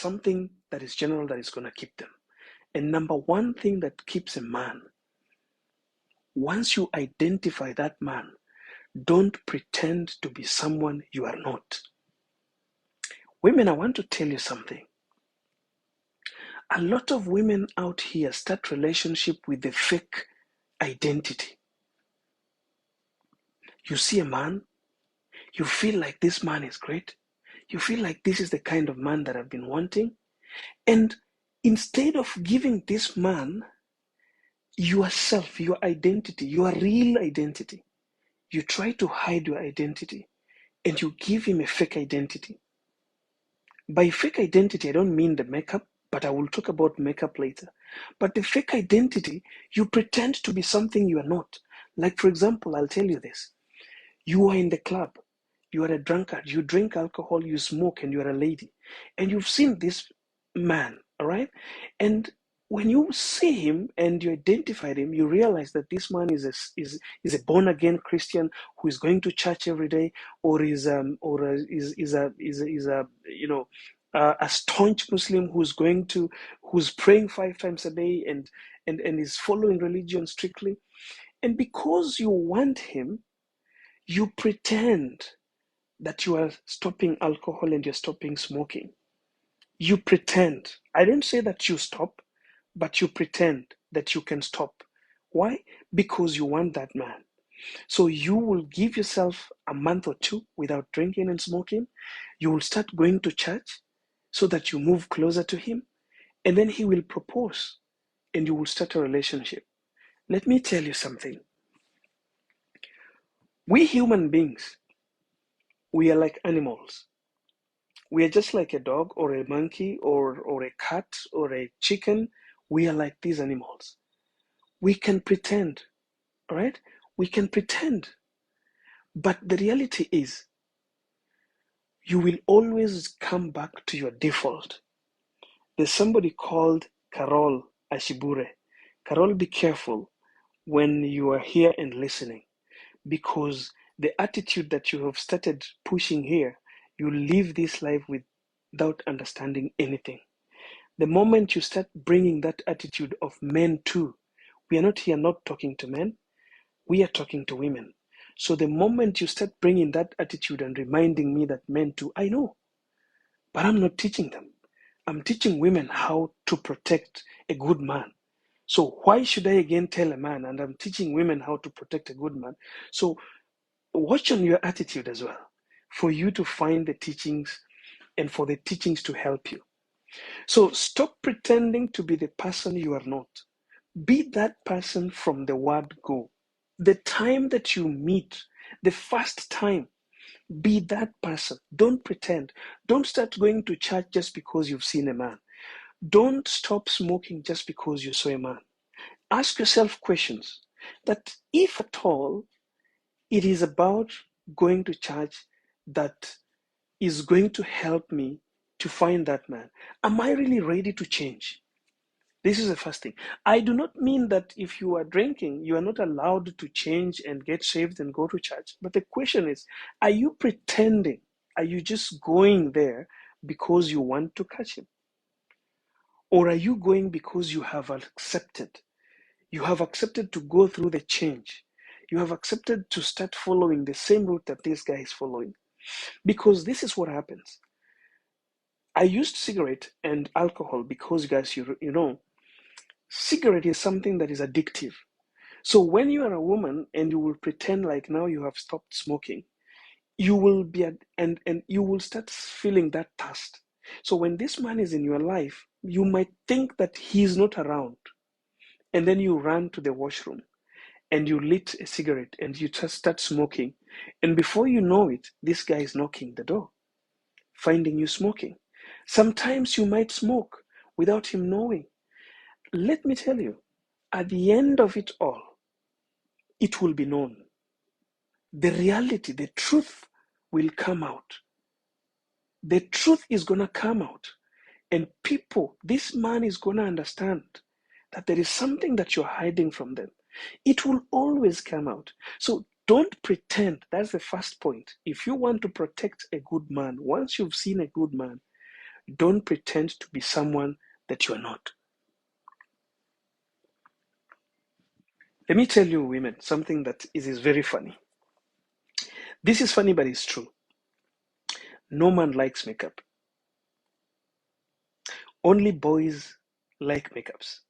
something that is general that is going to keep them. And number one thing that keeps a man, once you identify that man, don't pretend to be someone you are not. Women, I want to tell you something. A lot of women out here start relationship with a fake identity. You see a man, you feel like this man is great. You feel like this is the kind of man that I've been wanting. And instead of giving this man yourself, your identity, your real identity, you try to hide your identity and you give him a fake identity. By fake identity, I don't mean the makeup, but I will talk about makeup later. But the fake identity, you pretend to be something you are not. Like, for example, I'll tell you this. You are in the club, you are a drunkard, you drink alcohol, you smoke, and you are a lady. And you've seen this man, all right? And when you see him and you identify him, you realize that this man is a born-again Christian who is going to church every day, or is a staunch Muslim who's praying 5 times a day and is following religion strictly. And because you want him, you pretend that you are stopping alcohol and you're stopping smoking. You pretend. I don't say that you stop, but you pretend that you can stop. Why? Because you want that man. So you will give yourself a month or two without drinking and smoking. You will start going to church so that you move closer to him. And then he will propose and you will start a relationship. Let me tell you something. We human beings, we are like animals. We are just like a dog or a monkey or a cat or a chicken. We are like these animals. We can pretend, right? We can pretend. But the reality is, you will always come back to your default. There's somebody called Carol Ashibure. Carol, be careful when you are here and listening, because the attitude that you have started pushing here, you live this life without understanding anything. The moment you start bringing that attitude of men too, we are not here not talking to men, we are talking to women. So the moment you start bringing that attitude and reminding me that men too, I know, but I'm not teaching them. I'm teaching women how to protect a good man. So why should I again tell a man? And I'm teaching women how to protect a good man. So watch on your attitude as well, for you to find the teachings and for the teachings to help you. So stop pretending to be the person you are not. Be that person from the word go. The time that you meet, the first time, be that person. Don't pretend. Don't start going to church just because you've seen a man. Don't stop smoking just because you saw a man. Ask yourself questions that, if at all, it is about going to church that is going to help me to find that man. Am I really ready to change? This is the first thing. I do not mean that if you are drinking, you are not allowed to change and get saved and go to church. But the question is, are you pretending? Are you just going there because you want to catch him? Or are you going because you have accepted? You have accepted to go through the change. You have accepted to start following the same route that this guy is following. Because this is what happens. I used cigarette and alcohol because, guys, you know, cigarette is something that is addictive. So when you are a woman and you will pretend like now you have stopped smoking, you will be and you will start feeling that thirst. So when this man is in your life, you might think that he's not around, and then you run to the washroom and you lit a cigarette and you just start smoking, and before you know it, this guy is knocking the door, finding you smoking. Sometimes you might smoke without him knowing. Let me tell you, at the end of it all, it will be known. The reality, the truth will come out. The truth is going to come out. And people, this man is going to understand that there is something that you're hiding from them. It will always come out. So don't pretend. That's the first point. If you want to protect a good man, once you've seen a good man, Don't pretend to be someone that you are not. Let me tell you, women, something that is very funny. This is funny, but it's true. No man likes makeup. Only boys like makeups.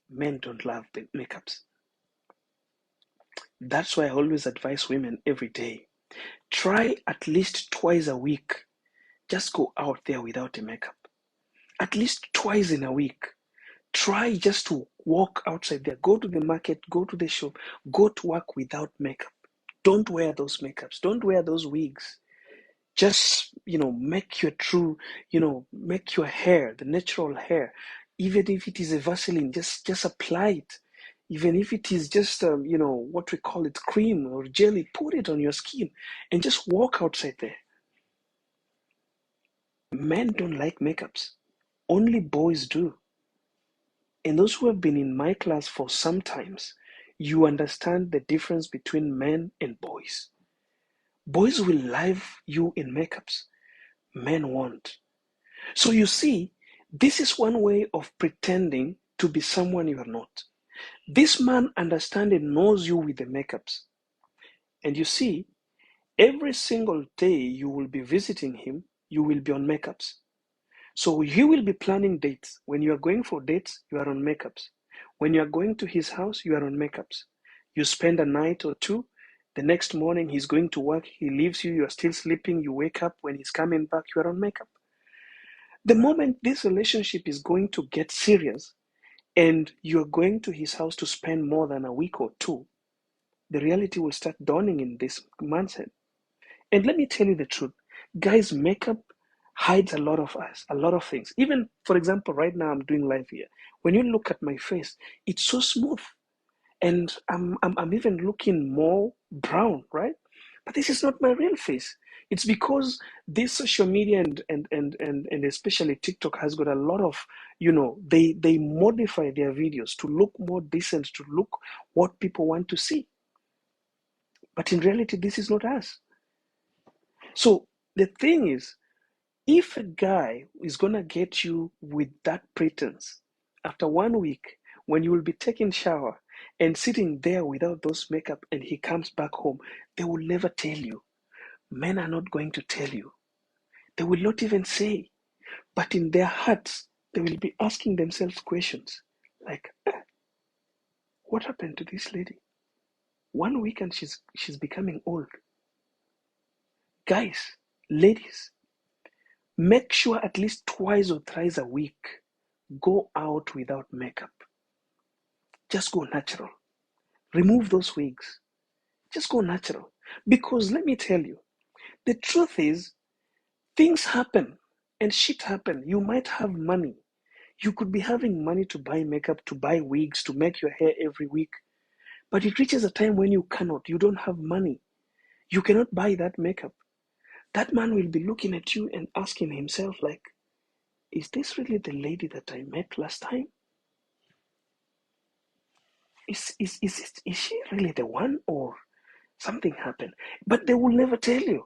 Men don't love makeups. That's why I always advise women every day. Try at least twice a week. Just go out there without a makeup. At least twice in a week. Try just to walk outside there. Go to the market, go to the shop, go to work without makeup. Don't wear those makeups. Don't wear those wigs. Just, make your true, make your hair, the natural hair. Even if it is a Vaseline, just apply it. Even if it is just, what we call it, cream or jelly, put it on your skin and just walk outside there. Men don't like makeups. Only boys do. And those who have been in my class for some times, you understand the difference between men and boys. Boys will love you in makeups. Men won't. So you see, this is one way of pretending to be someone you are not. This man understands and knows you with the makeups. And you see, every single day you will be visiting him, you will be on makeups. So he will be planning dates. When you are going for dates, you are on makeups. When you are going to his house, you are on makeups. You spend a night or two. The next morning, he's going to work. He leaves you. You are still sleeping. You wake up. When he's coming back, you are on makeup. The moment this relationship is going to get serious and you're going to his house to spend more than a week or two, the reality will start dawning in this man's head. And let me tell you the truth, guys, makeup hides a lot of us, a lot of things. Even, for example, right now I'm doing live here. When you look at my face, it's so smooth. And I'm even looking more brown, right? But this is not my real face. It's because this social media and especially TikTok has got a lot of, they modify their videos to look more decent, to look what people want to see. But in reality, this is not us. So the thing is, if a guy is gonna get you with that pretense, after 1 week, when you will be taking shower and sitting there without those makeup and he comes back home, they will never tell you. Men are not going to tell you. They will not even say. But in their hearts, they will be asking themselves questions like, what happened to this lady? 1 week and she's becoming old. Guys, ladies, make sure at least twice or thrice a week go out without makeup. Just go natural. Remove those wigs. Just go natural. Because let me tell you, the truth is, things happen and shit happen. You might have money. You could be having money to buy makeup, to buy wigs, to make your hair every week. But it reaches a time when you cannot. You don't have money. You cannot buy that makeup. That man will be looking at you and asking himself, like, is this really the lady that I met last time? Is she really the one, or something happened? But they will never tell you.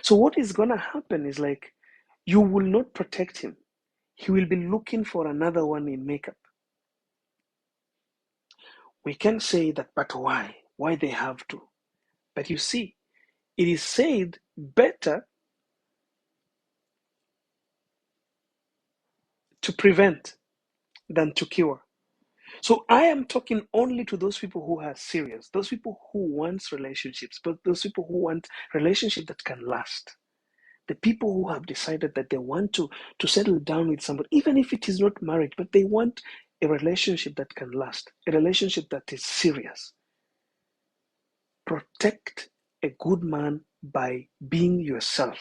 So what is gonna happen is, like, you will not protect him. He will be looking for another one in makeup. We can say that, but why? Why they have to? But you see, it is said better to prevent than to cure. So I am talking only to those people who are serious, those people who want relationships, but those people who want relationships that can last. The people who have decided that they want to settle down with somebody, even if it is not marriage, but they want a relationship that can last, a relationship that is serious. Protect a good man by being yourself.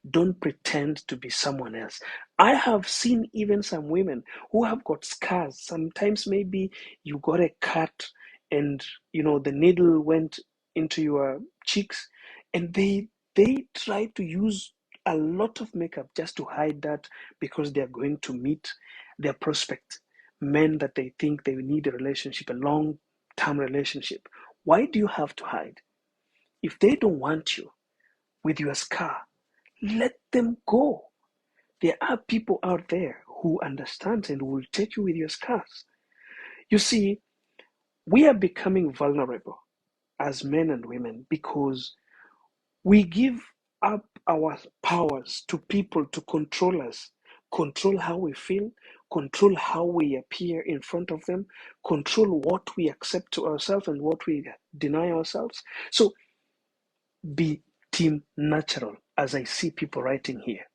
Don't pretend to be someone else. I have seen even some women who have got scars. Sometimes maybe you got a cut and the needle went into your cheeks, and they try to use a lot of makeup just to hide that, because they are going to meet their prospect men that they think they need a relationship, a long term relationship. Why do you have to hide? If they don't want you with your scar, let them go. There are people out there who understand and will take you with your scars. You see, we are becoming vulnerable as men and women because we give up our powers to people to control us, control how we feel, control how we appear in front of them, control what we accept to ourselves and what we deny ourselves. So be team natural, as I see people writing here.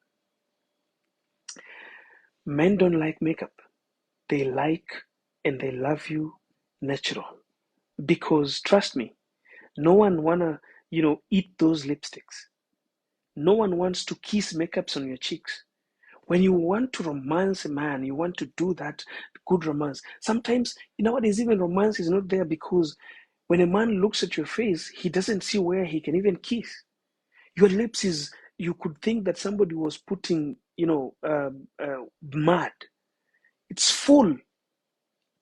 Men don't like makeup. They like and they love you natural. Because trust me, no one wanna, eat those lipsticks. No one wants to kiss makeups on your cheeks. When you want to romance a man, you want to do that good romance. Sometimes, nowadays, even romance is not there because when a man looks at your face, he doesn't see where he can even kiss. Your lips is, you could think that somebody was putting, mud. It's full.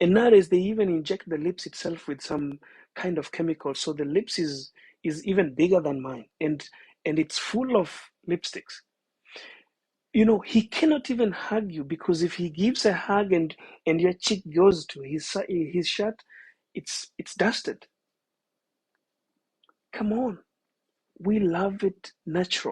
And nowadays, they even inject the lips itself with some kind of chemical. So the lips is even bigger than mine. And it's full of lipsticks. He cannot even hug you because if he gives a hug and your cheek goes to his shirt, it's dusted. Come on, we love it natural.